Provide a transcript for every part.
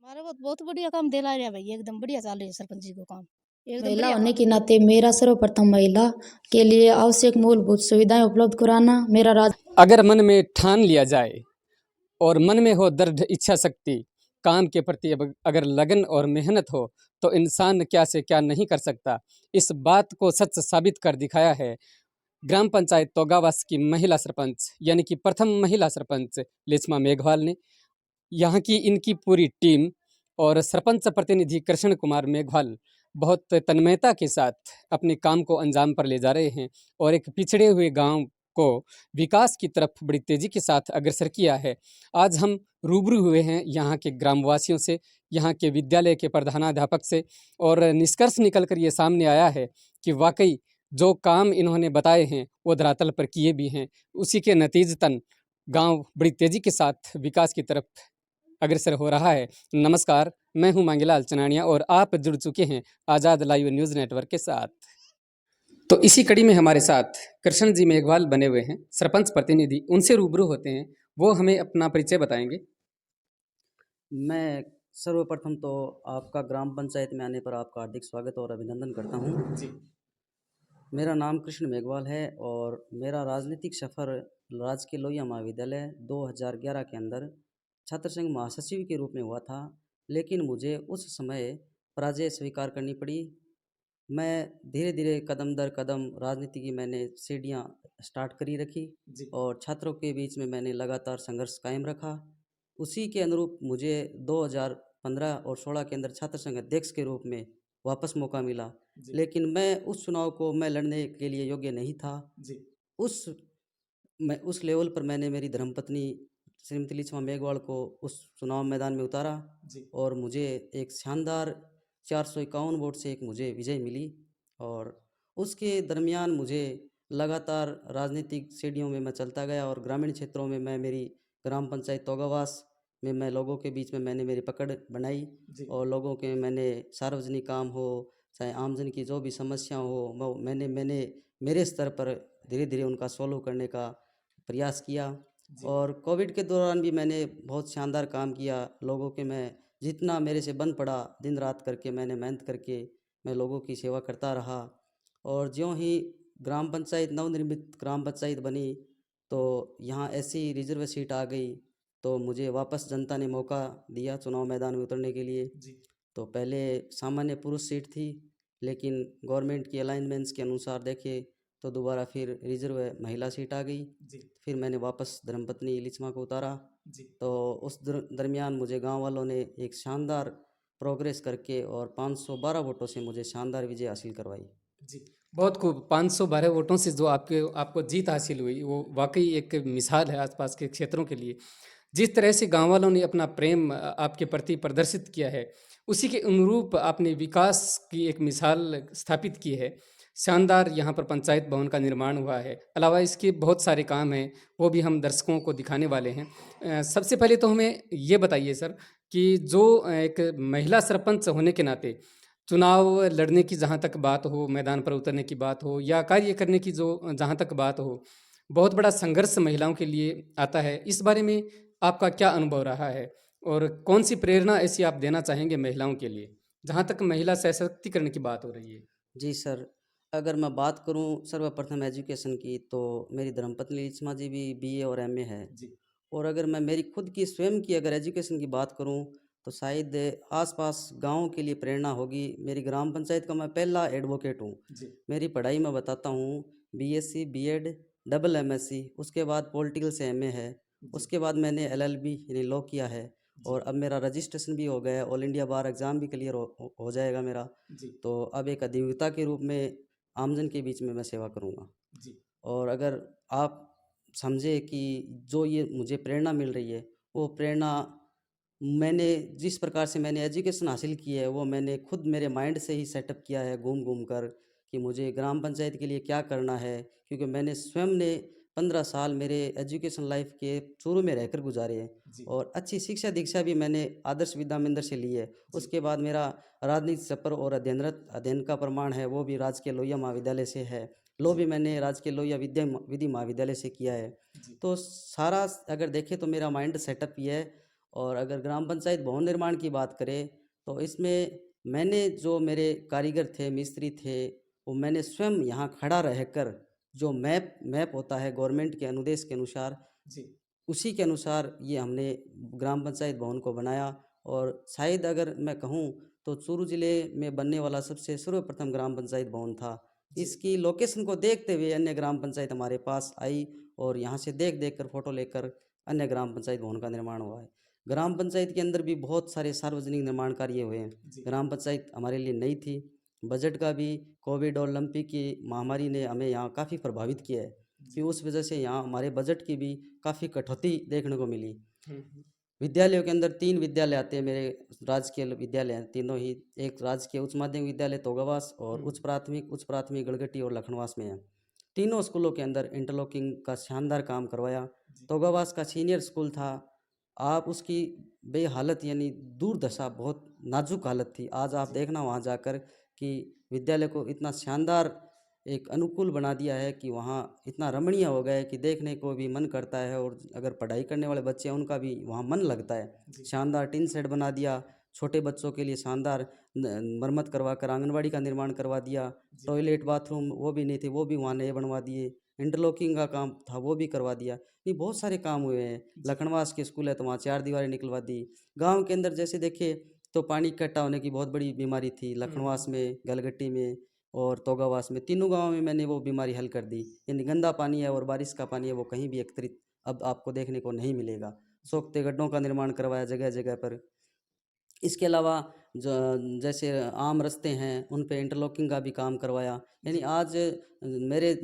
हमारे बहुत बहुत बढ़िया काम दिला रहा भाई, एकदम बढ़िया चल रही है सरपंच जी को काम, एकदम महिला बढ़िया होने काम। के नाते मेरा सर्वप्रथम महिला के लिए आवश्यक मूलभूत सुविधाएं उपलब्ध कराना मेरा राज। अगर मन में ठान लिया जाए और मन में हो दृढ़ इच्छा शक्ति, काम के प्रति अगर लगन और मेहनत हो, तो इंसान क्या से क्या नहीं कर सकता। इस बात को सच साबित कर दिखाया है ग्राम पंचायत तोगावास की महिला सरपंच, यानी कि प्रथम महिला सरपंच लिस्मा मेघवाल ने। यहाँ की इनकी पूरी टीम और सरपंच प्रतिनिधि कृष्ण कुमार मेघवाल बहुत तन्मयता के साथ अपने काम को अंजाम पर ले जा रहे हैं और एक पिछड़े हुए गांव को विकास की तरफ बड़ी तेजी के साथ अग्रसर किया है। आज हम रूबरू हुए हैं यहाँ के ग्रामवासियों से, यहाँ के विद्यालय के प्रधानाध्यापक से, और निष्कर्ष निकल कर ये सामने आया है कि वाकई जो काम इन्होंने बताए हैं वो धरातल पर किए भी हैं। उसी के नतीजतन गांव बड़ी तेजी के साथ विकास की तरफ अग्रसर हो रहा है। नमस्कार, मैं हूं मांगीलाल चनानिया और आप जुड़ चुके हैं आज़ाद लाइव न्यूज़ नेटवर्क के साथ। तो इसी कड़ी में हमारे साथ कृष्ण जी मेघवाल बने हुए हैं, सरपंच प्रतिनिधि। उनसे रूबरू होते हैं, वो हमें अपना परिचय बताएंगे। मैं सर्वप्रथम तो आपका ग्राम पंचायत में आने पर आपका हार्दिक स्वागत और अभिनंदन करता हूँ जी। मेरा नाम कृष्ण मेघवाल है और मेरा राजनीतिक सफ़र राजकीय लोहिया महाविद्यालय 2011 के अंदर छात्र संघ महासचिव के रूप में हुआ था, लेकिन मुझे उस समय पराजय स्वीकार करनी पड़ी। मैं धीरे धीरे कदम दर कदम राजनीति की मैंने सीढ़ियाँ स्टार्ट करी रखी और छात्रों के बीच में मैंने लगातार संघर्ष कायम रखा। उसी के अनुरूप मुझे 2015 और 16 के अंदर छात्र संघ अध्यक्ष के रूप में वापस मौका मिला, लेकिन मैं उस चुनाव को मैं लड़ने के लिए योग्य नहीं था जी। उस लेवल पर मैंने मेरी धर्मपत्नी श्रीमती लिच्छमा मेघवाल को उस चुनाव मैदान में उतारा जी। और मुझे एक शानदार 451 वोट से एक मुझे विजय मिली और उसके दरमियान मुझे लगातार राजनीतिक सीढ़ियों में मैं चलता गया और ग्रामीण क्षेत्रों में मैं मेरी ग्राम पंचायत तोगावास में मैं लोगों के बीच में मैंने मेरी पकड़ बनाई और लोगों के मैंने सार्वजनिक काम हो चाहे आमजन की जो भी समस्या हो मैंने मेरे स्तर पर धीरे धीरे उनका सॉल्व करने का प्रयास किया। और कोविड के दौरान भी मैंने बहुत शानदार काम किया। लोगों के मैं जितना मेरे से बन पड़ा दिन रात करके मैंने मेहनत करके मैं लोगों की सेवा करता रहा और ज्यों ही ग्राम पंचायत नवनिर्मित ग्राम पंचायत बनी तो यहाँ ऐसी रिजर्व सीट आ गई तो मुझे वापस जनता ने मौका दिया चुनाव मैदान में उतरने के लिए जी। तो पहले सामान्य पुरुष सीट थी, लेकिन गवर्नमेंट की अलाइनमेंट्स के अनुसार देखे तो दोबारा फिर रिजर्व महिला सीट आ गई जी। फिर मैंने वापस धर्मपत्नी लिच्छमा को उतारा जी। तो उस दरमियान मुझे गांव वालों ने एक शानदार प्रोग्रेस करके और 512 वोटों से मुझे शानदार विजय हासिल करवाई जी। बहुत खूब। 512 वोटों से जो आपको जीत हासिल हुई वो वाकई एक मिसाल है आसपास के क्षेत्रों के लिए। जिस तरह से गांव वालों ने अपना प्रेम आपके प्रति प्रदर्शित किया है, उसी के अनुरूप आपने विकास की एक मिसाल स्थापित की है। शानदार यहाँ पर पंचायत भवन का निर्माण हुआ है, अलावा इसके बहुत सारे काम हैं, वो भी हम दर्शकों को दिखाने वाले हैं। सबसे पहले तो हमें ये बताइए सर कि जो एक महिला सरपंच होने के नाते चुनाव लड़ने की जहाँ तक बात हो, मैदान पर उतरने की बात हो या कार्य करने की जो जहाँ तक बात हो, बहुत बड़ा संघर्ष महिलाओं के लिए आता है। इस बारे में आपका क्या अनुभव रहा है और कौन सी प्रेरणा ऐसी आप देना चाहेंगे महिलाओं के लिए, जहाँ तक महिला सशक्तिकरण की बात हो रही है? जी सर, अगर मैं बात करूं सर्वप्रथम एजुकेशन की तो मेरी धर्मपत्नी लिच्छमा जी भी बीए और एमए है जी। और अगर मैं मेरी खुद की स्वयं की अगर एजुकेशन की बात करूं तो शायद आसपास गाँव के लिए प्रेरणा होगी। मेरी ग्राम पंचायत का मैं पहला एडवोकेट हूं जी। मेरी पढ़ाई मैं बताता हूं, बीएससी बीएड डबल एमएससी, उसके बाद पॉलिटिकल से एमए है, उसके बाद मैंने एलएलबी यानी लॉ किया है और अब मेरा रजिस्ट्रेशन भी हो गया है, ऑल इंडिया बार एग्ज़ाम भी क्लियर हो जाएगा मेरा जी। तो अब एक अधिवक्ता के रूप में आमजन के बीच में मैं सेवा करूँगा जी। और अगर आप समझे कि जो ये मुझे प्रेरणा मिल रही है वो प्रेरणा मैंने जिस प्रकार से मैंने एजुकेशन हासिल की है वो मैंने खुद मेरे माइंड से ही सेटअप किया है घूम घूम कर कि मुझे ग्राम पंचायत के लिए क्या करना है, क्योंकि मैंने स्वयं ने 15 साल मेरे एजुकेशन लाइफ के चूरू में रहकर गुजारे हैं और अच्छी शिक्षा दीक्षा भी मैंने आदर्श विद्या मंदिर से ली है। उसके बाद मेरा राजनीति सफर और अध्ययनरत अध्ययन का प्रमाण है वो भी राजकीय लोहिया महाविद्यालय से है। लो भी मैंने राजकीय लोहिया विधि महाविद्यालय से किया है। तो सारा अगर देखें तो मेरा माइंड सेटअप ये है और अगर ग्राम पंचायत भवन निर्माण की बात करें तो इसमें मैंने जो मेरे कारीगर थे, मिस्त्री थे, वो मैंने स्वयं यहाँ खड़ा रहकर जो मैप होता है गवर्नमेंट के अनुदेश के अनुसार, जी उसी के अनुसार ये हमने ग्राम पंचायत भवन को बनाया। और शायद अगर मैं कहूँ तो चूरू जिले में बनने वाला सबसे सर्वप्रथम ग्राम पंचायत भवन था। इसकी लोकेशन को देखते हुए अन्य ग्राम पंचायत हमारे पास आई और यहाँ से देख देख कर फोटो लेकर अन्य ग्राम पंचायत भवन का निर्माण हुआ है। ग्राम पंचायत के अंदर भी बहुत सारे सार्वजनिक निर्माण कार्य हुए हैं। ग्राम पंचायत हमारे लिए नई थी। बजट का भी कोविड और ओलंपिक की महामारी ने हमें यहाँ काफ़ी प्रभावित किया है कि उस वजह से यहाँ हमारे बजट की भी काफ़ी कटौती देखने को मिली। विद्यालयों के अंदर 3 विद्यालय आते हैं मेरे, राजकीय विद्यालय हैं तीनों ही। एक राजकीय उच्च माध्यमिक विद्यालय तोगावास और उच्च प्राथमिक गड़गटी और लखनवास में है। तीनों स्कूलों के अंदर इंटरलॉकिंग का शानदार काम करवाया। तोगावास का सीनियर स्कूल था, आप उसकी बेहालत यानी दुर्दशा, बहुत नाजुक हालत थी। आज आप देखना वहाँ जाकर कि विद्यालय को इतना शानदार एक अनुकूल बना दिया है कि वहाँ इतना रमणीय हो गया है कि देखने को भी मन करता है, और अगर पढ़ाई करने वाले बच्चे हैं उनका भी वहाँ मन लगता है। शानदार टिन शेड बना दिया, छोटे बच्चों के लिए शानदार मरम्मत करवा कर आंगनबाड़ी का निर्माण करवा दिया। टॉयलेट बाथरूम वो भी नहीं थे, वो भी वहाँ नए बनवा दिए। इंटरलॉकिंग का काम था वो भी करवा दिया। ये बहुत सारे काम हुए हैं। लखनवास के स्कूल है तो वहाँ 4 दीवारें निकलवा दी। गाँव के अंदर जैसे देखिए तो पानी इकट्ठा होने की बहुत बड़ी बीमारी थी लखनवास में, गलगट्टी में और तोगावास में। तीनों गाँव में मैंने वो बीमारी हल कर दी। यानी गंदा पानी है और बारिश का पानी है वो कहीं भी एकत्रित अब आपको देखने को नहीं मिलेगा। सोखते गड्ढों का निर्माण करवाया जगह जगह पर। इसके अलावा जैसे आम रास्ते हैं उन पे इंटरलॉकिंग का भी काम करवाया। यानी आज मेरे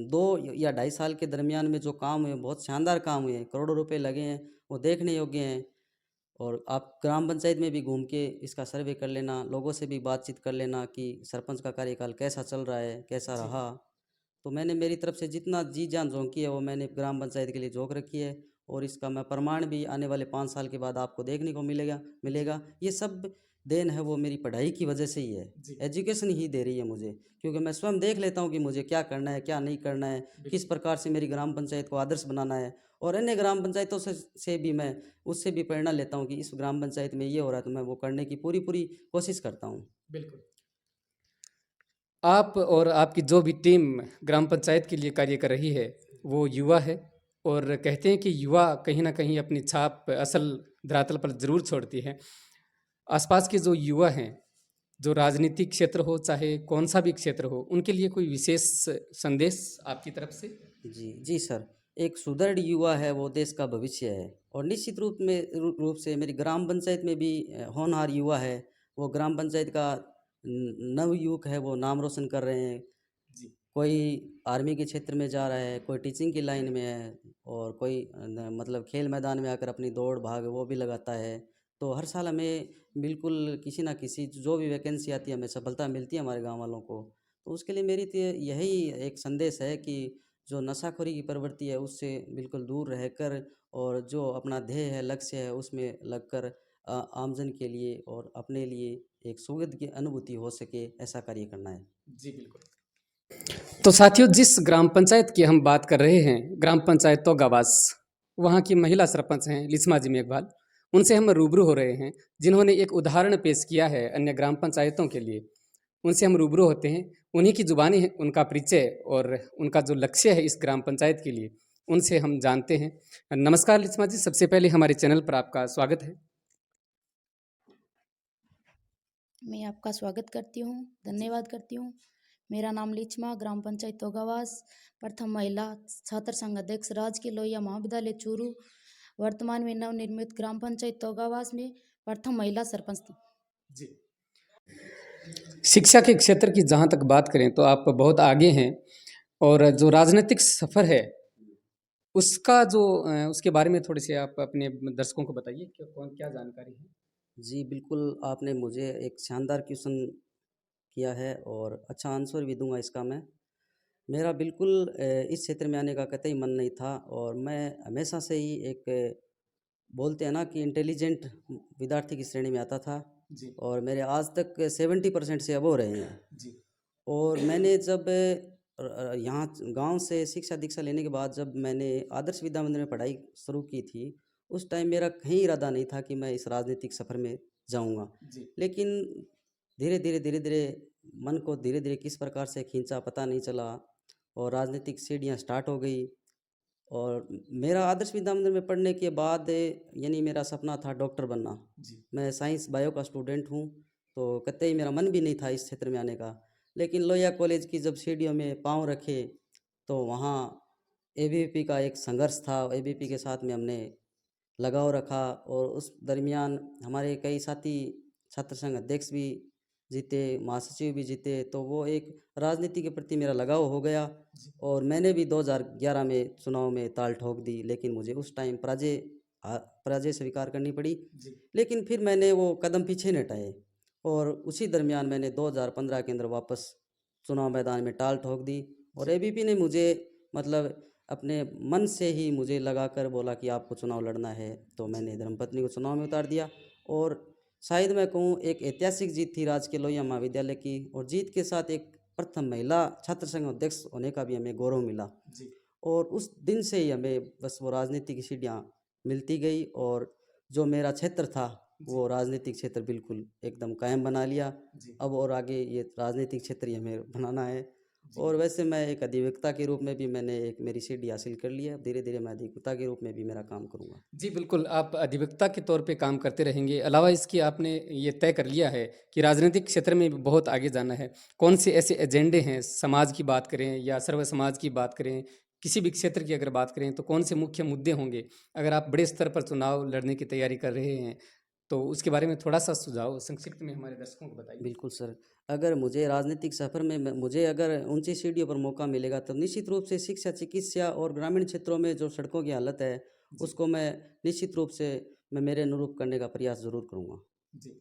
2 या 2.5 साल के दरमियान में जो काम हुए, बहुत शानदार काम हुए हैं, करोड़ों रुपए लगे हैं, वो देखने योग्य हैं। और आप ग्राम पंचायत में भी घूम के इसका सर्वे कर लेना, लोगों से भी बातचीत कर लेना कि सरपंच का कार्यकाल कैसा चल रहा है, कैसा रहा। तो मैंने मेरी तरफ से जितना जी जान झोंकी है वो मैंने ग्राम पंचायत के लिए झोंक रखी है, और इसका मैं प्रमाण भी आने वाले 5 साल के बाद आपको देखने को मिलेगा। ये सब देन है वो मेरी पढ़ाई की वजह से ही है। एजुकेशन ही दे रही है मुझे, क्योंकि मैं स्वयं देख लेता हूँ कि मुझे क्या करना है, क्या नहीं करना है, किस प्रकार से मेरी ग्राम पंचायत को आदर्श बनाना है। और अन्य ग्राम पंचायतों से भी मैं उससे भी प्रेरणा लेता हूँ कि इस ग्राम पंचायत में ये हो रहा है तो मैं वो करने की पूरी कोशिश करता हूँ। बिल्कुल। आप और आपकी जो भी टीम ग्राम पंचायत के लिए कार्य कर रही है वो युवा है, और कहते हैं कि युवा कहीं ना कहीं अपनी छाप असल धरातल पर ज़रूर छोड़ती है। आसपास के जो युवा हैं, जो राजनीतिक क्षेत्र हो चाहे कौन सा भी क्षेत्र हो, उनके लिए कोई विशेष संदेश आपकी तरफ से? जी सर। एक सुदृढ़ युवा है वो देश का भविष्य है, और निश्चित रूप से मेरी ग्राम पंचायत में भी होनहार युवा है। वो ग्राम पंचायत का नवयुवक है, वो नाम रोशन कर रहे हैं। कोई आर्मी के क्षेत्र में जा रहा है, कोई टीचिंग की लाइन में है, और कोई मतलब खेल मैदान में आकर अपनी दौड़ भाग वो भी लगाता है। तो हर साल हमें बिल्कुल किसी ना किसी जो भी वैकेंसी आती है हमें सफलता मिलती है हमारे गांव वालों को। तो उसके लिए मेरी तो यही एक संदेश है कि जो नशाखोरी की प्रवृत्ति है उससे बिल्कुल दूर रहकर, और जो अपना ध्येय है, लक्ष्य है, उसमें लगकर आमजन के लिए और अपने लिए एक सुगध की अनुभूति हो सके, ऐसा कार्य करना है। जी बिल्कुल। तो साथियों, जिस ग्राम पंचायत की हम बात कर रहे हैं, ग्राम पंचायत तोगावास, वहाँ की महिला सरपंच हैं लिस्मा जी मेघवाल। उनसे हम रूबरू हो रहे हैं, जिन्होंने एक उदाहरण पेश किया है अन्य ग्राम पंचायतों के लिए। उनसे हम रूबरू होते हैं, उन्हीं की जुबानी है उनका परिचय और उनका जो लक्ष्य है इस ग्राम पंचायत के लिए, उनसे हम जानते हैं। नमस्कार लिस्मा जी, सबसे पहले हमारे चैनल पर आपका स्वागत है। मैं आपका स्वागत करती हूँ, धन्यवाद करती हूँ। मेरा नाम लिचमा, ग्राम पंचायत तोगावास, प्रथम महिला छात्र संघ अध्यक्ष, राजकीय लोहिया महाविद्यालय चूरू, वर्तमान में नवनिर्मित ग्राम पंचायत तोगावास में प्रथम महिला सरपंच थी। जी। शिक्षा के क्षेत्र की जहाँ तक बात करें तो आप बहुत आगे हैं, और जो राजनीतिक सफ़र है उसका जो उसके बारे में थोड़े से आप अपने दर्शकों को बताइए कि क्या जानकारी है। जी बिल्कुल, आपने मुझे एक शानदार क्वेश्चन किया है और अच्छा आंसर भी दूंगा इसका मैं। मेरा बिल्कुल इस क्षेत्र में आने का कतई मन नहीं था, और मैं हमेशा से ही एक बोलते हैं ना कि इंटेलिजेंट विद्यार्थी की श्रेणी में आता था। जी। और मेरे आज तक 70% से अबव रहे हैं। जी। और मैंने जब यहाँ गांव से शिक्षा दीक्षा लेने के बाद जब मैंने आदर्श विद्या मंदिर में पढ़ाई शुरू की थी, उस टाइम मेरा कहीं इरादा नहीं था कि मैं इस राजनीतिक सफ़र में जाऊंगा। जी लेकिन धीरे धीरे मन को धीरे धीरे किस प्रकार से खींचा पता नहीं चला, और राजनीतिक सीढ़ियाँ स्टार्ट हो गई। और मेरा आदर्श विद्या मंदिर में पढ़ने के बाद यानी मेरा सपना था डॉक्टर बनना। जी मैं साइंस बायो का स्टूडेंट हूँ, तो कतई मेरा मन भी नहीं था इस क्षेत्र में आने का। लेकिन लोहिया कॉलेज की जब सीढ़ियों में पाँव रखे, तो वहाँ एबीवीपी का एक संघर्ष था। एबीवीपी के साथ में हमने लगाव रखा, और उस दरमियान हमारे कई साथी छात्र संघ अध्यक्ष भी जीते, महासचिव भी जीते, तो वो एक राजनीति के प्रति मेरा लगाव हो गया। और मैंने भी 2011 में चुनाव में ताल ठोक दी, लेकिन मुझे उस टाइम पराजय स्वीकार करनी पड़ी। जी लेकिन फिर मैंने वो कदम पीछे नहीं हटाए, और उसी दरमियान मैंने 2015 के अंदर वापस चुनाव मैदान में टाल ठोक दी। और एबीपी ने मुझे मतलब अपने मन से ही मुझे लगाकर बोला कि आपको चुनाव लड़ना है, तो मैंने धर्मपत्नी को चुनाव में उतार दिया। और शायद मैं कहूँ एक ऐतिहासिक जीत थी राजकीय लोहिया महाविद्यालय की, और जीत के साथ एक प्रथम महिला छात्र संघ अध्यक्ष होने का भी हमें गौरव मिला। जी और उस दिन से ही हमें बस वो राजनीति की सीढ़ियाँ मिलती गई, और जो मेरा क्षेत्र था वो राजनीतिक क्षेत्र बिल्कुल एकदम कायम बना लिया। जी अब और आगे ये राजनीतिक क्षेत्र ही हमें बनाना है। जी और वैसे मैं एक अधिवक्ता के रूप में भी मैंने एक मेरी सीढ़ी हासिल कर ली है। अब धीरे धीरे मैं अधिवक्ता के रूप में भी मेरा काम करूँगा। जी बिल्कुल, आप अधिवक्ता के तौर पे काम करते रहेंगे। अलावा इसके आपने ये तय कर लिया है कि राजनीतिक क्षेत्र में भी बहुत आगे जाना है। कौन से ऐसे एजेंडे हैं, समाज की बात करें या सर्व समाज की बात करें, किसी भी क्षेत्र की अगर बात करें, तो कौन से मुख्य मुद्दे होंगे? अगर आप बड़े स्तर पर चुनाव लड़ने की तैयारी कर रहे हैं, तो उसके बारे में थोड़ा-सा सुझाव संक्षिप्त में हमारे दर्शकों को बताइए। बिल्कुल सर, अगर मुझे राजनीतिक सफ़र में मुझे अगर ऊंची सीढ़ियों पर मौका मिलेगा, तो निश्चित रूप से शिक्षा, चिकित्सा और ग्रामीण क्षेत्रों में जो सड़कों की हालत है, जी, उसको मैं निश्चित रूप से मैं मेरे अनुरूप करने का प्रयास ज़रूर करूँगा। जी।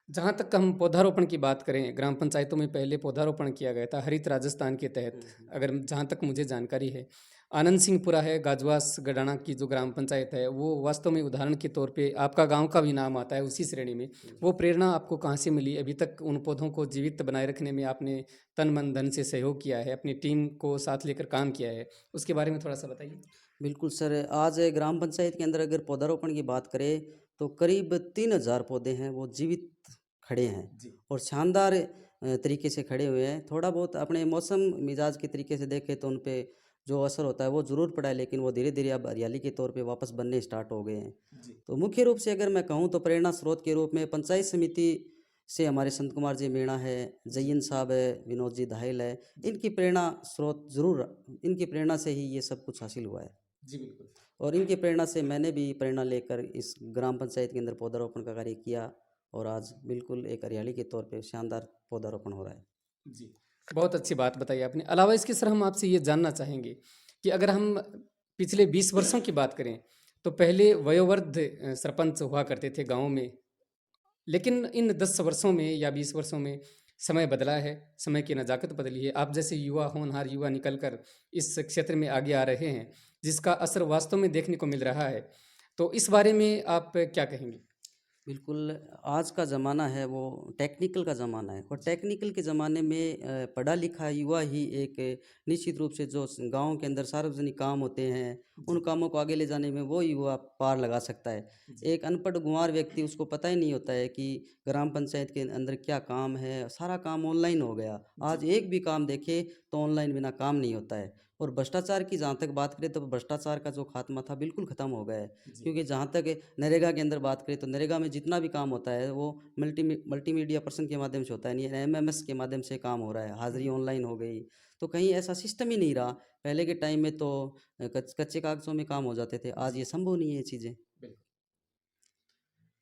जहाँ तक हम पौधारोपण की बात करें, ग्राम पंचायतों में पहले पौधारोपण किया गया था हरित राजस्थान के तहत। अगर जहाँ तक मुझे जानकारी है, आनंद सिंहपुरा है, गाजवास गडाना की जो ग्राम पंचायत है, वो वास्तव में उदाहरण के तौर पे आपका गांव का भी नाम आता है उसी श्रेणी में। वो प्रेरणा आपको कहाँ से मिली? अभी तक उन पौधों को जीवित बनाए रखने में आपने तन मन धन से सहयोग किया है, अपनी टीम को साथ लेकर काम किया है, उसके बारे में थोड़ा सा बताइए। बिल्कुल सर, आज ग्राम पंचायत के अंदर अगर पौधारोपण की बात करें, तो करीब 3000 पौधे हैं वो जीवित खड़े हैं, जी और शानदार तरीके से खड़े हुए हैं। थोड़ा बहुत अपने मौसम मिजाज के तरीके से देखें तो उन पे जो असर होता है वो ज़रूर पड़ा है, लेकिन वो धीरे धीरे अब हरियाली के तौर पे वापस बनने स्टार्ट हो गए हैं। जी तो मुख्य रूप से अगर मैं कहूँ तो प्रेरणा स्रोत के रूप में पंचायत समिति से हमारे संत कुमार जी मीणा है, जयन साहब है, विनोद जी दाहिल है। इनकी प्रेरणा स्रोत ज़रूर, इनकी प्रेरणा से ही ये सब कुछ हासिल हुआ है। जी बिल्कुल। और इनकी प्रेरणा से मैंने भी प्रेरणा लेकर इस ग्राम पंचायत के अंदर पौधारोपण का कार्य किया, और आज बिल्कुल एक हरियाली के तौर पे शानदार पौधारोपण हो रहा है। जी, बहुत अच्छी बात बताई आपने। अलावा इसके सर हम आपसे ये जानना चाहेंगे कि अगर हम पिछले 20 वर्षों की बात करें, तो पहले वयोवृद्ध सरपंच हुआ करते थे गाँव में। लेकिन इन 10 वर्षों में या 20 वर्षों में समय बदला है, समय की नज़ाकत बदली है। आप जैसे युवा, होनहार युवा निकल कर इस क्षेत्र में आगे आ रहे हैं, जिसका असर वास्तव में देखने को मिल रहा है। तो इस बारे में आप क्या कहेंगे? बिल्कुल, आज का ज़माना है वो टेक्निकल का ज़माना है, और टेक्निकल के ज़माने में पढ़ा लिखा युवा ही एक निश्चित रूप से जो गाँव के अंदर सार्वजनिक काम होते हैं, उन कामों को आगे ले जाने में वो युवा पार लगा सकता है। जी, एक अनपढ़ गुंवार व्यक्ति, उसको पता ही नहीं होता है कि ग्राम पंचायत के अंदर क्या काम है, सारा काम ऑनलाइन हो गया। आज एक भी काम देखे तो ऑनलाइन बिना काम नहीं होता है। और भ्रष्टाचार की जहाँ तक बात करें, तो भ्रष्टाचार का जो खात्मा था बिल्कुल ख़त्म हो गया है। जी, क्योंकि जहाँ तक नरेगा के अंदर बात करें, तो नरेगा में जितना भी काम होता है वो मल्टीमीडिया पर्सन के माध्यम से होता है, नहीं एमएमएस के माध्यम से काम हो रहा है, हाजिरी ऑनलाइन हो गई। तो कहीं ऐसा सिस्टम ही नहीं रहा। पहले के टाइम में तो कच्चे कागजों में काम हो जाते थे, आज ये संभव नहीं है ये चीज़ें। बिल्कुल।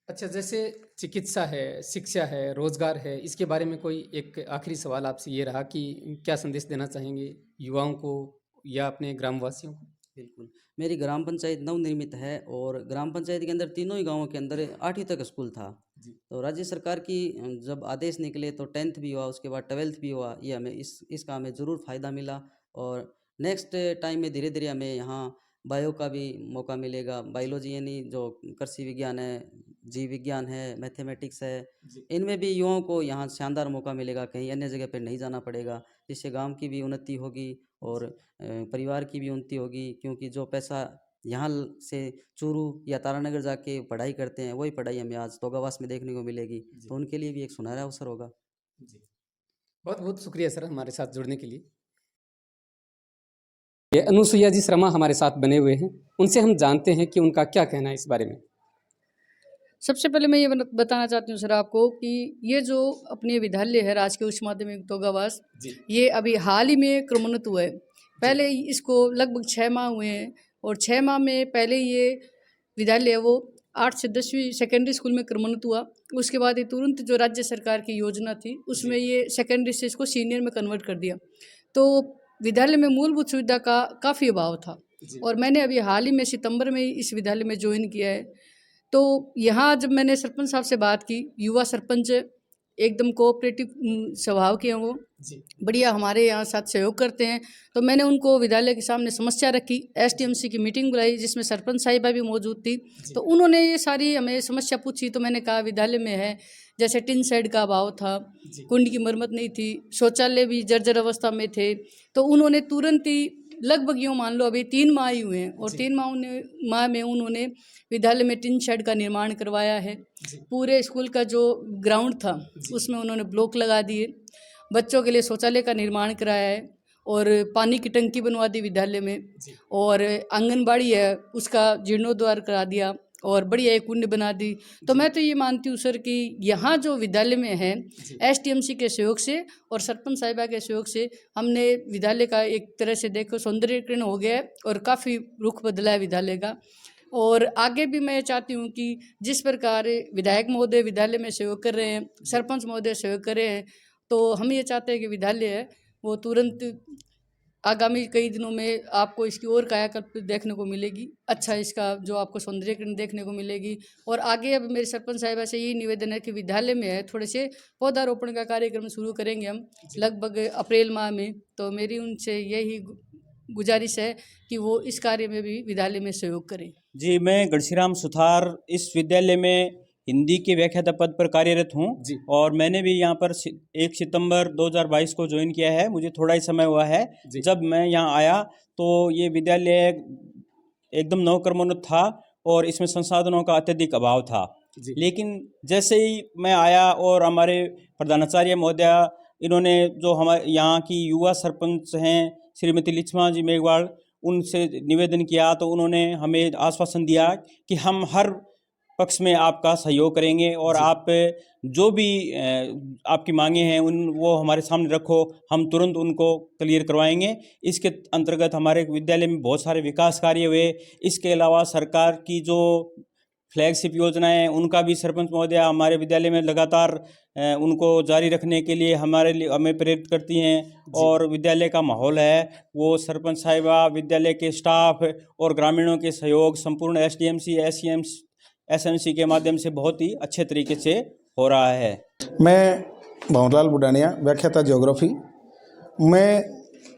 अच्छा, जैसे चिकित्सा है, शिक्षा है, रोजगार है, इसके बारे में कोई एक आखिरी सवाल आपसे ये रहा कि क्या संदेश देना चाहेंगे युवाओं को या अपने ग्रामवासियों को? बिल्कुल, मेरी ग्राम पंचायत नवनिर्मित है, और ग्राम पंचायत के अंदर तीनों ही गाँवों के अंदर 8वीं तक स्कूल था। जी, तो राज्य सरकार की जब आदेश निकले तो 10th भी हुआ, उसके बाद 12th भी हुआ। ये हमें इसका हमें ज़रूर फ़ायदा मिला, और नेक्स्ट टाइम में धीरे धीरे हमें यहाँ बायो का भी मौका मिलेगा। बायोलॉजी यानी जो कृषि विज्ञान है, जीव विज्ञान है, मैथमेटिक्स है, जी, इनमें भी युवाओं को यहाँ शानदार मौका मिलेगा, कहीं अन्य जगह पे नहीं जाना पड़ेगा, जिससे गांव की भी उन्नति होगी, और परिवार की भी उन्नति होगी। क्योंकि जो पैसा यहाँ से चूरू या तारानगर जाके पढ़ाई करते हैं, वही पढ़ाई हमें आज तोगावास में देखने को मिलेगी। तो उनके लिए भी एक सुनहरा अवसर होगा। जी, बहुत बहुत शुक्रिया सर हमारे साथ जुड़ने के लिए। ये अनुसुईया जी शर्मा हमारे साथ बने हुए हैं, उनसे हम जानते हैं कि उनका क्या कहना है इस बारे में। सबसे पहले मैं ये बताना चाहती हूँ सर आपको कि ये जो अपने विद्यालय है राजकीय उच्च माध्यमिक तोगावास, ये अभी हाल ही में क्रमोन्नत हुआ है। पहले इसको लगभग 6 माह हुए हैं और 6 माह में पहले ये विद्यालय है वो 8 से 10वीं सेकेंडरी स्कूल में क्रमोन्नत हुआ। उसके बाद ये तुरंत जो राज्य सरकार की योजना थी उसमें ये सेकेंडरी से इसको सीनियर में कन्वर्ट कर दिया। तो विद्यालय में मूलभूत सुविधा का काफ़ी अभाव था और मैंने अभी हाल ही में सितंबर में इस विद्यालय में ज्वाइन किया है। तो यहाँ जब मैंने सरपंच साहब से बात की, युवा सरपंच एकदम कोऑपरेटिव स्वभाव के हैं, वो बढ़िया हमारे यहाँ साथ सहयोग करते हैं। तो मैंने उनको विद्यालय के सामने समस्या रखी, एसटीएमसी की मीटिंग बुलाई जिसमें सरपंच साहिबा भी मौजूद थी। तो उन्होंने ये सारी हमें समस्या पूछी। तो मैंने कहा विद्यालय में है जैसे टिन शेड का अभाव था, कुंड की मरम्मत नहीं थी, शौचालय भी जर्जर अवस्था में थे। तो उन्होंने तुरंत ही लगभग यूँ मान लो अभी 3 माह ही हुए हैं और 3 माह में उन्होंने विद्यालय में टिन शेड का निर्माण करवाया है। पूरे स्कूल का जो ग्राउंड था उसमें उन्होंने ब्लॉक लगा दिए, बच्चों के लिए शौचालय का निर्माण कराया है और पानी की टंकी बनवा दी विद्यालय में और आंगनबाड़ी है उसका जीर्णोद्धार करा दिया और बढ़िया एक कुंड बना दी। तो मैं तो ये मानती हूँ सर कि यहाँ जो विद्यालय में है एसटीएमसी के सहयोग से और सरपंच साहिबा के सहयोग से हमने विद्यालय का एक तरह से देखो सौंदर्यीकरण हो गया है और काफ़ी रुख बदला है विद्यालय का। और आगे भी मैं चाहती हूँ कि जिस प्रकार विधायक महोदय विद्यालय में सहयोग कर रहे हैं, सरपंच महोदय सहयोग कर रहे हैं, तो हम ये चाहते हैं कि विद्यालय है वो तुरंत आगामी कई दिनों में आपको इसकी और कायाकल्प देखने को मिलेगी। अच्छा इसका जो आपको सौंदर्यीकरण देखने को मिलेगी। और आगे अब मेरे सरपंच साहिबा से यही निवेदन है कि विद्यालय में है थोड़े से पौधारोपण का कार्यक्रम शुरू करेंगे हम लगभग अप्रैल माह में। तो मेरी उनसे यही गुजारिश है कि वो इस कार्य में भी विद्यालय में सहयोग करें। जी, मैं गढ़सीराम सुथार इस विद्यालय में हिंदी के व्याख्याता पद पर कार्यरत हूँ और मैंने भी यहाँ पर 1 सितंबर 2022 को ज्वाइन किया है। मुझे थोड़ा ही समय हुआ है। जब मैं यहाँ आया तो ये विद्यालय एकदम नवक्रमोन्नत था और इसमें संसाधनों का अत्यधिक अभाव था। लेकिन जैसे ही मैं आया और हमारे प्रधानाचार्य महोदया इन्होंने जो हमारे यहाँ की युवा सरपंच हैं श्रीमती लिच्छमा जी मेघवाल, उनसे निवेदन किया तो उन्होंने हमें आश्वासन दिया कि हम हर पक्ष में आपका सहयोग करेंगे और आप जो भी आपकी मांगे हैं वो हमारे सामने रखो, हम तुरंत उनको क्लियर करवाएंगे। इसके अंतर्गत हमारे विद्यालय में बहुत सारे विकास कार्य हुए। इसके अलावा सरकार की जो फ्लैगशिप योजनाएं हैं उनका भी सरपंच महोदया हमारे विद्यालय में लगातार उनको जारी रखने के लिए हमें प्रेरित करती हैं। और विद्यालय का माहौल है वो सरपंच साहिबा, विद्यालय के स्टाफ और ग्रामीणों के सहयोग संपूर्ण एसडीएमसी एसएमसी के माध्यम से बहुत ही अच्छे तरीके से हो रहा है। मैं भंवरलाल बुडानिया, व्याख्याता ज्योग्राफी। मैं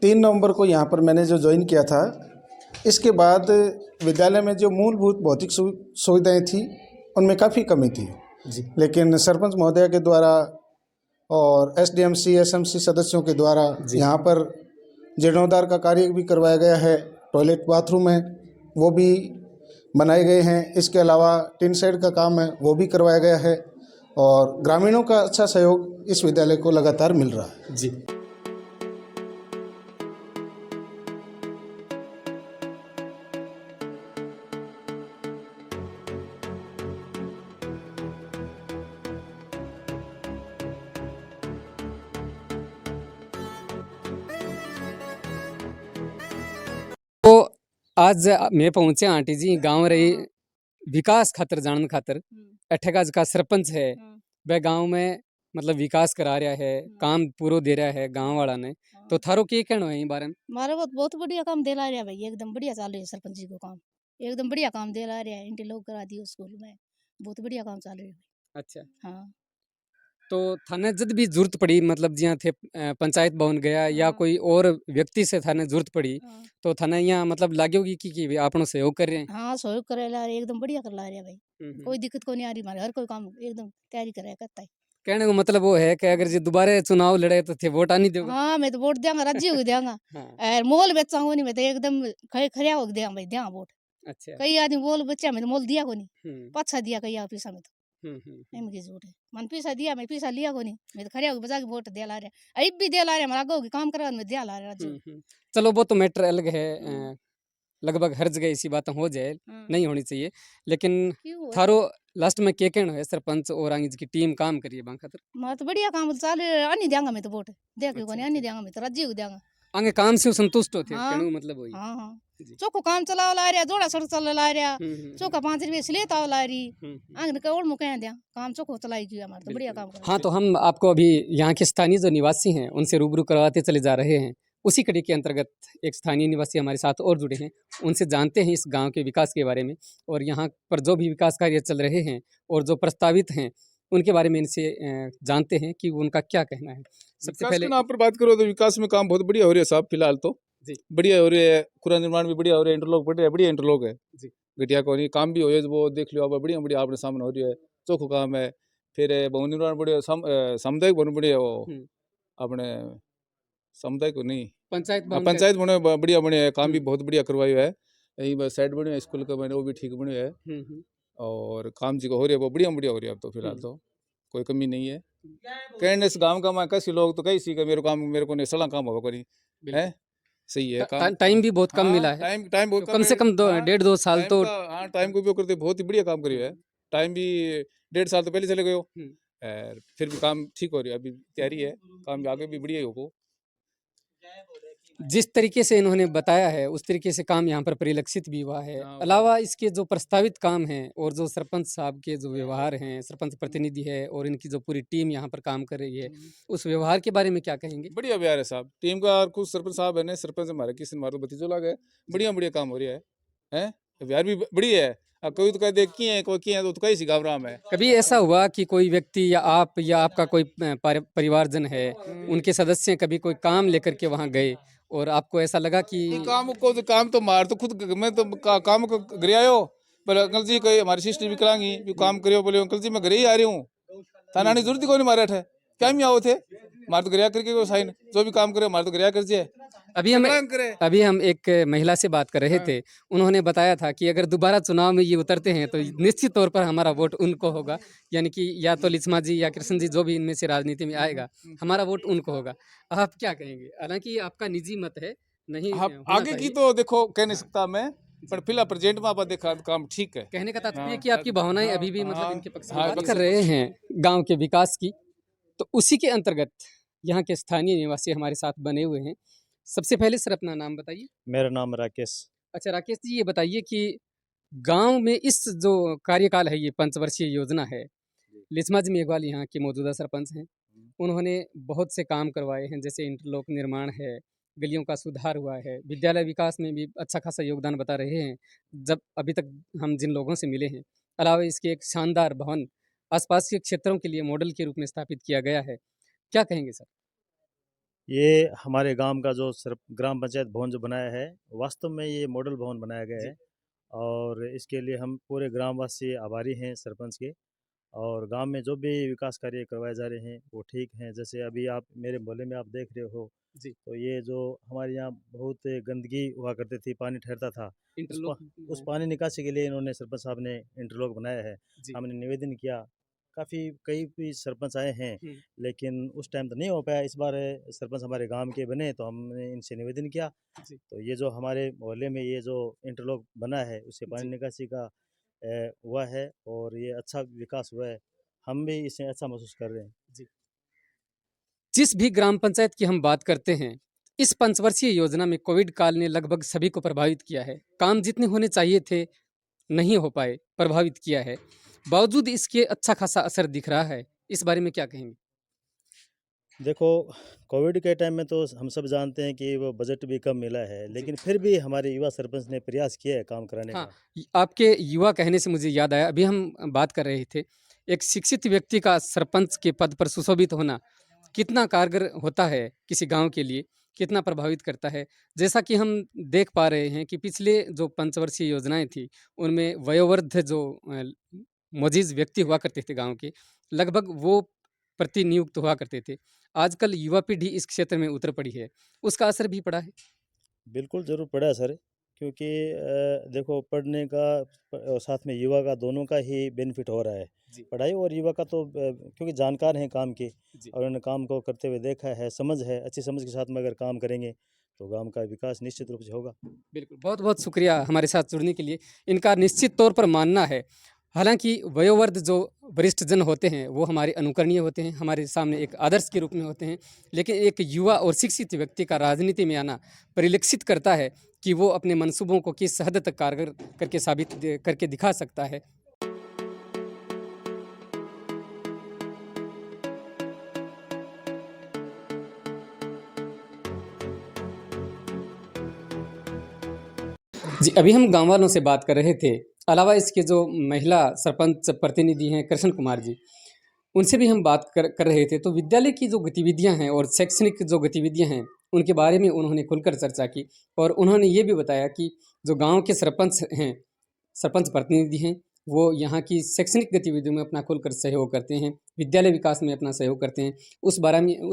3 नवंबर को यहाँ पर मैंने जो ज्वाइन किया था, इसके बाद विद्यालय में जो मूलभूत भौतिक सुविधाएं थी उनमें काफ़ी कमी थी। लेकिन सरपंच महोदय के द्वारा और एसडीएमसी एसएमसी सदस्यों के द्वारा यहाँ पर जीर्णोद्धार का कार्य भी करवाया गया है। टॉयलेट बाथरूम है वो भी बनाए गए हैं। इसके अलावा टिन शेड का काम है वो भी करवाया गया है और ग्रामीणों का अच्छा सहयोग इस विद्यालय को लगातार मिल रहा है। जी, तो आज मैं पहुंचे आंटी जी गांव रही विकास खातर जानन खातर। अठेगाज का सरपंच है वह गांव में मतलब विकास करा रहा है, काम पूरा दे रहा है गांव वाला ने। तो थारो क्या कहना है इस बारे में? हमारे को बहुत बढ़िया काम दे ला रहा है भाई, एकदम बढ़िया चाल रही है सरपंच जी को काम, एकदम बढ़िया काम दे ला रहा है। इंटरलॉक करा दियो स्कूल में, बहुत बढ़िया काम चल रहा है। अच्छा, हाँ तो थाने जब भी जरूरत पड़ी मतलब जिया थे पंचायत भवन गया या कोई और व्यक्ति से थाने जरूरत पड़ी तो थाने यहाँ मतलब लागेगी कि आपनो सहयोग कर रहे हैं। हाँ सहयोग करे ला रहे, एकदम बढ़िया कर ला रहे भाई, कोई दिक्कत को नहीं आ रही। हमारे हर कोई काम एकदम तैयारी करे करता है। कहने को मतलब वो है कि अगर जी दोबारा चुनाव लड़े तो थे वोट नहीं दोगे? हाँ मैं तो वोट देंगा, राज्य हो देंगा। मोल बेचाऊंगा नहीं, मैं तो एकदम खरिया हो देंगा भाई, देंगा वोट। अच्छा। कई आदमी बोल बच्चा में तो मोल दिया को नहीं, हम्म, पाछा दिया कई आ पैसा में तो एम की झूठ है। मन पैसा दिया, मैं पैसा लिया को नहीं, मैं तो खड़े होके बजा के वोट दे ला रहा, अब भी दे ला रहा, हमारा आगे होके काम करा मैं दे ला रहा जो। चलो वो तो मैटर अलग है। लगभग हर जगह ऐसी बातें हो जाए, हाँ। नहीं होनी चाहिए, लेकिन क्यों हुआ? थारो लास्ट में के कहना है सरपंच और आगे की टीम काम करिए बां खातर। मैं तो बढ़िया काम चाल अन्य देंगा मैं तो वोट दे के अच्छा, कोनी अन्य देंगा मैं तो राज्य को देंगा। आगे काम से संतुष्ट होते हाँ। कहने का मतलब वही। हाँ हाँ जी। चोखो काम चलाओ ला रहा, जोड़ा सड़क चला ला रहा, हम्म, चोखा 5 रुपये स्लेट आओ ला रही, हम्म। आगे कौन मुकह दिया काम चोखो चलाई की हमारे तो बढ़िया काम कर। हाँ, तो हम आपको अभी यहाँ के स्थानीय जो निवासी हैं उनसे रूबरू करवाते चले जा रहे हैं। उसी कड़ी के अंतर्गत एक स्थानीय निवासी हमारे साथ और जुड़े हैं, उनसे जानते हैं इस गांव के विकास के बारे में और यहाँ पर जो भी विकास कार्य चल रहे हैं और जो प्रस्तावित हैं उनके बारे में इनसे जानते हैं कि उनका क्या कहना है। सबसे विकास पहले के नाम पर बात करो तो विकास में काम बहुत बढ़िया हो रही है साहब, फिलहाल तो जी। बढ़िया हो रही है, कूड़ा निर्माण भी बढ़िया हो रहा है, इंटरलॉक बढ़िया इंटरलॉक है जी। घटिया को नहीं, काम भी हो है वो देख लो आप, बढ़िया बढ़िया आपने सामने हो रही है, चोखो काम है। फिर भवन निर्माण बढ़िया, सामुदायिक भवन बढ़िया, वो अपने सामुदायिक को नहीं पंचायत भवन पंचायत बने बढ़िया बढ़िया है, काम भी हम्म। बहुत बढ़िया करवाया है। यही साइड बने स्कूल का बने वो भी ठीक बने है, हम्म, और काम जी को हो रही है वो बढ़िया बढ़िया हो रही है। अब तो फिलहाल तो कोई कमी नहीं है। कहने से गाँव का मैं कैसे लोग तो कई सी का मेरे काम मेरे को नहीं सला काम होगा करी है, सही है काम। टाइम भी बहुत कम हाँ, मिला है, टाइम बहुत तो कम से है। कम हाँ, 1.5-2 साल टाइम तो हाँ टाइम को उपयोग करते बहुत ही बढ़िया काम करियो है। टाइम भी 1.5 साल तो पहले चले गए हो, और फिर भी काम ठीक हो रही है, अभी तैयारी है, काम भी आगे भी बढ़िया ही होगा। जिस तरीके से इन्होंने बताया है उस तरीके से काम यहाँ पर परिलक्षित भी हुआ है। हाँ, अलावा इसके जो प्रस्तावित काम हैं और जो सरपंच साहब के जो व्यवहार हैं, सरपंच प्रतिनिधि है और इनकी जो पूरी टीम यहाँ पर काम कर रही है, उस व्यवहार के बारे में क्या कहेंगे? बढ़िया व्यवहार है साहब टीम का, और कुछ सरपंच साहब है, सरपंच हमारे किसी हमारे भतीजो लग है, बढ़िया बढ़िया काम हो रहा है, व्यवहार भी बढ़िया है। अब कोई तो कह दे कोई की है तो कई सी घबराम है। कभी ऐसा हुआ कि कोई व्यक्ति या आपका कोई परिवारजन है, उनके सदस्य कभी कोई काम लेकर के वहाँ गए और आपको ऐसा लगा कि काम तो मार तो खुद मैं तो काम को घर आयो, बोले अंकल जी कोई हमारी सिस्टर विकलांगी भी काम करियो, बोले अंकल जी मैं घर ही आ रही हूँ, थाना नहीं जरूरत ही कोई नहीं मारे थे, क्या भी आओ थे मार तो घर करके वो साइन जो भी काम करे मार तो घर कर दिए। अभी हम एक महिला से बात कर रहे थे, उन्होंने बताया था कि अगर दोबारा चुनाव में ये उतरते हैं तो निश्चित तौर पर हमारा वोट उनको होगा, यानी कि या तो लिचमा जी या कृष्ण जी जो भी इनमें से राजनीति में आएगा हमारा वोट उनको होगा। आप क्या कहेंगे? हालांकि आपका निजी मत है, नहीं होना आगे की चाहिए। तो देखो कह नहीं सकता मैं, पर फिलहाल प्रेजेंट में आप देखा काम ठीक है। कहने का तात्पर्य हाँ, कि आपकी भावनाएं अभी भी मतलब हाँ, इनके पक्ष में हाँ, बात पक्ष कर रहे हैं गांव के विकास की, तो उसी के अंतर्गत यहाँ के स्थानीय निवासी हमारे साथ बने हुए हैं। सबसे पहले सर अपना नाम बताइए। मेरा नाम राकेश। अच्छा राकेश जी, ये बताइए कि गांव में इस जो कार्यकाल है, ये पंचवर्षीय योजना है, लिचमा जी मेघवाल यहाँ के मौजूदा सरपंच हैं, उन्होंने बहुत से काम करवाए हैं, जैसे इंटरलॉक निर्माण है, गलियों का सुधार हुआ है, विद्यालय विकास में भी अच्छा खासा योगदान बता रहे हैं जब अभी तक हम जिन लोगों से मिले हैं। अलावा इसके एक शानदार भवन आसपास के क्षेत्रों के लिए मॉडल के रूप में स्थापित किया गया है। क्या कहेंगे सर? ये हमारे गांव का जो ग्राम पंचायत भवन जो बनाया है, वास्तव में ये मॉडल भवन बनाया गया है, और इसके लिए हम पूरे ग्रामवासी आभारी हैं सरपंच के। और गांव में जो भी विकास कार्य करवाए जा रहे हैं वो ठीक हैं। जैसे अभी आप मेरे मोहल्ले में आप देख रहे हो जी। तो ये जो हमारे यहाँ बहुत गंदगी हुआ करती थी, पानी ठहरता था, उस पानी निकासी के लिए इन्होंने सरपंच साहब ने इंटरलॉक बनाया है। हमने निवेदन किया, कई भी सरपंच आए हैं, लेकिन उस टाइम तो नहीं हो पाया। इस बार सरपंच हमारे गांव के बने तो हमने इनसे निवेदन किया, तो ये जो हमारे मोहल्ले में ये जो इंटरलॉक बना है उससे पानी निकासी का हुआ है और ये अच्छा विकास हुआ है, हम भी इसे अच्छा महसूस कर रहे हैं। जिस भी ग्राम पंचायत की हम बात करते हैं, इस पंचवर्षीय योजना में कोविड काल ने लगभग सभी को प्रभावित किया है। काम जितने होने चाहिए थे नहीं हो पाए, प्रभावित किया है। बावजूद इसके अच्छा खासा असर दिख रहा है, इस बारे में क्या कहेंगे? देखो, कोविड के टाइम में तो हम सब जानते हैं कि वो बजट भी कम मिला है, लेकिन फिर भी हमारे युवा सरपंच ने प्रयास किया है काम कराने हाँ, का। आपके युवा कहने से मुझे याद आया, अभी हम बात कर रहे थे, एक शिक्षित व्यक्ति का सरपंच के पद पर सुशोभित होना कितना कारगर होता है किसी गांव के लिए, कितना प्रभावित करता है। जैसा कि हम देख पा रहे हैं कि पिछले जो पंचवर्षीय योजनाएं थी उनमें वयोवृद्ध जो मोजीज व्यक्ति हुआ करते थे गांव के, लगभग वो प्रतिनियुक्त हुआ करते थे। आजकल युवा पीढ़ी इस क्षेत्र में उतर पड़ी है, उसका असर भी पड़ा है। बिल्कुल ज़रूर पड़ा है सर, क्योंकि देखो पढ़ने का और साथ में युवा का दोनों का ही बेनिफिट हो रहा है। जी। पढ़ाई और युवा का तो क्योंकि जानकार हैं काम के जी। और उन्होंने काम को करते हुए देखा है, समझ है, अच्छी समझ के साथ में अगर काम करेंगे तो गांव का विकास निश्चित रूप से होगा। बिल्कुल, बहुत बहुत शुक्रिया हमारे साथ जुड़ने के लिए। इनका निश्चित तौर पर मानना है, हालांकि वयोवृद्ध जो वरिष्ठ जन होते हैं वो हमारे अनुकरणीय होते हैं, हमारे सामने एक आदर्श के रूप में होते हैं, लेकिन एक युवा और शिक्षित व्यक्ति का राजनीति में आना परिलक्षित करता है कि वो अपने मंसूबों को किस हद तक कारगर करके करके दिखा सकता है। जी, अभी हम गाँव वालों से बात कर रहे थे। अलावा इसके जो महिला सरपंच प्रतिनिधि हैं कृष्ण कुमार जी, उनसे भी हम बात कर रहे थे। तो विद्यालय की जो गतिविधियां हैं और शैक्षणिक जो गतिविधियां हैं उनके बारे में उन्होंने खुलकर चर्चा की और उन्होंने ये भी बताया कि जो गांव के सरपंच हैं, सरपंच प्रतिनिधि हैं, वो यहाँ की शैक्षणिक गतिविधियों में अपना खुलकर सहयोग करते हैं, विद्यालय विकास में अपना सहयोग करते हैं। उस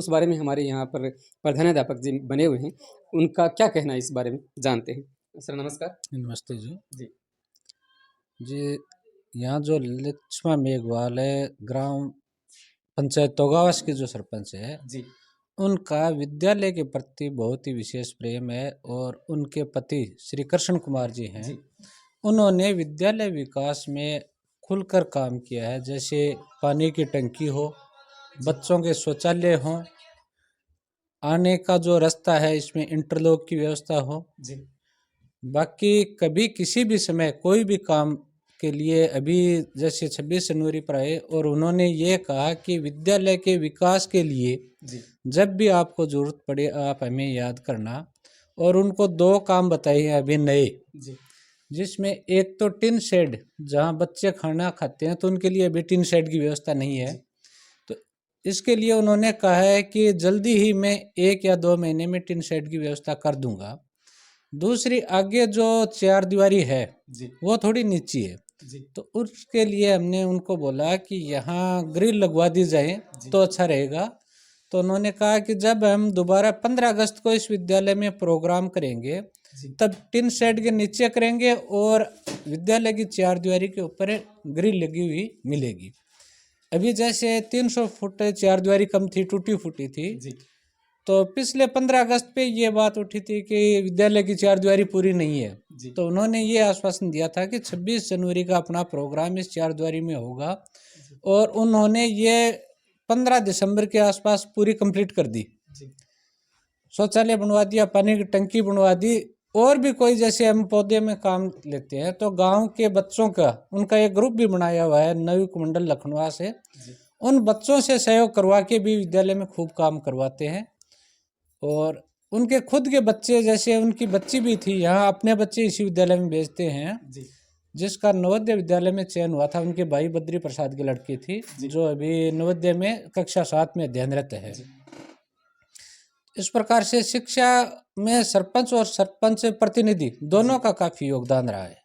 बारे में हमारे यहाँ पर प्रधानाध्यापक जी बने हुए हैं, उनका क्या कहना है इस बारे में जानते हैं। सर नमस्कार। नमस्ते जी। जी। जी, यहाँ जो लक्ष्मा मेघवाल है, ग्राम पंचायत तोगावास के जो सरपंच है जी, उनका विद्यालय के प्रति बहुत ही विशेष प्रेम है और उनके पति श्री कृष्ण कुमार जी हैं, उन्होंने विद्यालय विकास में खुलकर काम किया है। जैसे पानी की टंकी हो, बच्चों के शौचालय हों, आने का जो रास्ता है इसमें इंटरलॉक की व्यवस्था हो। जी। बाकी कभी किसी भी समय कोई भी काम के लिए, अभी जैसे 26 जनवरी पर आए और उन्होंने ये कहा कि विद्यालय के विकास के लिए जब भी आपको ज़रूरत पड़े आप हमें याद करना। और उनको 2 काम बताए हैं अभी नए, जिसमें एक तो टिन शेड, जहाँ बच्चे खाना खाते हैं तो उनके लिए अभी टिन शेड की व्यवस्था नहीं है, तो इसके लिए उन्होंने कहा है कि जल्दी ही मैं 1 या 2 महीने में टिन शेड की व्यवस्था कर दूंगा। दूसरी, आगे जो 4 दीवारी है वो थोड़ी नीची है, तो उसके लिए हमने उनको बोला कि यहाँ ग्रिल लगवा दी जाए तो अच्छा रहेगा। तो उन्होंने कहा कि जब हम दोबारा 15 अगस्त को इस विद्यालय में प्रोग्राम करेंगे तब टिन शेड के नीचे करेंगे और विद्यालय की 4 दीवारी के ऊपर ग्रिल लगी हुई मिलेगी। अभी जैसे 300 फुट 4 दीवारी कम थी, टूटी फूटी थी, तो पिछले 15 अगस्त पे ये बात उठी थी कि विद्यालय की 4 दीवारी पूरी नहीं है, तो उन्होंने ये आश्वासन दिया था कि 26 जनवरी का अपना प्रोग्राम इस 4 दीवारी में होगा और उन्होंने ये 15 दिसंबर के आसपास पूरी कंप्लीट कर दी। शौचालय बनवा दिया, पानी की टंकी बनवा दी, और भी कोई जैसे हम पौधे में काम लेते हैं तो गांव के बच्चों का उनका एक ग्रुप भी बनाया हुआ है नवयुग मंडल लखनऊ से, उन बच्चों से सहयोग करवा के भी विद्यालय में खूब काम करवाते हैं। और उनके खुद के बच्चे, जैसे उनकी बच्ची भी थी, यहाँ अपने बच्चे इसी विद्यालय में भेजते हैं, जिसका नवोदय विद्यालय में चयन हुआ था। उनके भाई बद्री प्रसाद की लड़की थी जो अभी नवोदय में कक्षा 7 में अध्ययनरत है। इस प्रकार से शिक्षा में सरपंच और सरपंच प्रतिनिधि दोनों का काफी योगदान रहा है।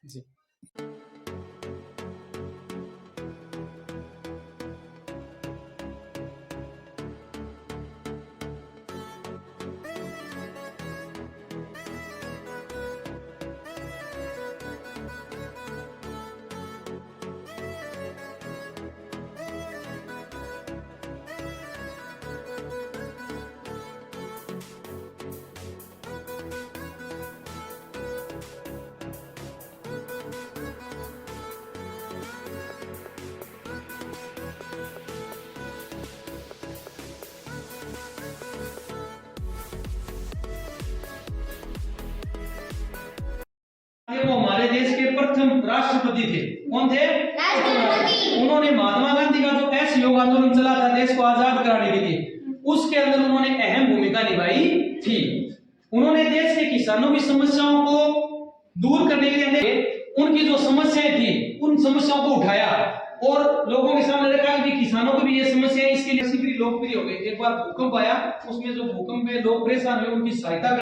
वो हमारे देश के प्रथम राष्ट्रपति थे। कौन थे? राष्ट्रपति। उन्होंने महात्मा गांधी का जो असहयोग आंदोलन चला था देश को आजाद कराने के लिए, उसके अंदर उन्होंने अहम भूमिका निभाई थी। उन्होंने देश के किसानों की समस्याओं को दूर करने के लिए उनकी जो समस्याएं थी उन समस्याओं को उठाया और लोगों के सामने रखा कि किसानों की भी ये समस्या है। इसके लिए लोकप्रिय हो गए। एक बार भूकंप आया, उसमें जो भूकंप में लोग परेशान हुए उनकी सहायता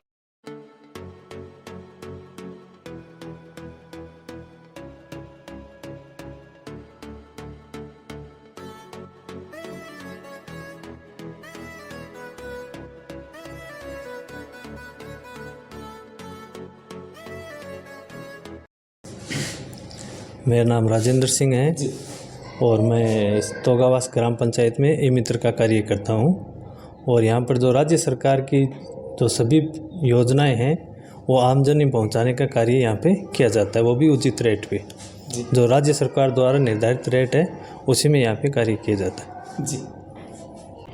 मेरा नाम राजेंद्र सिंह है और मैं इस तोगावास ग्राम पंचायत में ई मित्र का कार्य करता हूँ। और यहाँ पर जो राज्य सरकार की जो सभी योजनाएं हैं वो आमजन में पहुँचाने का कार्य यहाँ पे किया जाता है, वो भी उचित रेट पे। जो राज्य सरकार द्वारा निर्धारित रेट है उसी में यहाँ पे कार्य किया जाता है। जी,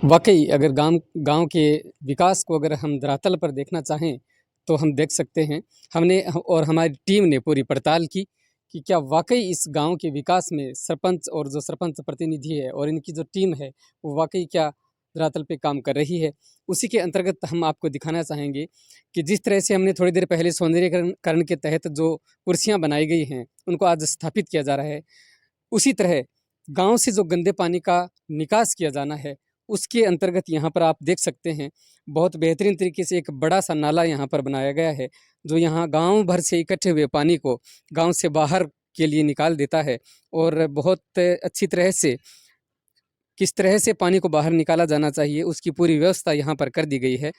वाकई अगर गांव के विकास को अगर हम धरातल पर देखना चाहें तो हम देख सकते हैं। हमने और हमारी टीम ने पूरी पड़ताल की कि क्या वाकई इस गांव के विकास में सरपंच और जो सरपंच प्रतिनिधि है और इनकी जो टीम है वो वाकई क्या धरातल पे काम कर रही है। उसी के अंतर्गत हम आपको दिखाना चाहेंगे कि जिस तरह से हमने थोड़ी देर पहले सौंदर्यीकरण के तहत जो कुर्सियां बनाई गई हैं उनको आज स्थापित किया जा रहा है, उसी तरह गांव से जो गंदे पानी का निकास किया जाना है उसके अंतर्गत यहाँ पर आप देख सकते हैं बहुत बेहतरीन तरीके से एक बड़ा सा नाला यहाँ पर बनाया गया है जो यहाँ गांव भर से इकट्ठे हुए पानी को गांव से बाहर के लिए निकाल देता है। और बहुत अच्छी तरह से किस तरह से पानी को बाहर निकाला जाना चाहिए उसकी पूरी व्यवस्था यहाँ पर कर दी गई है।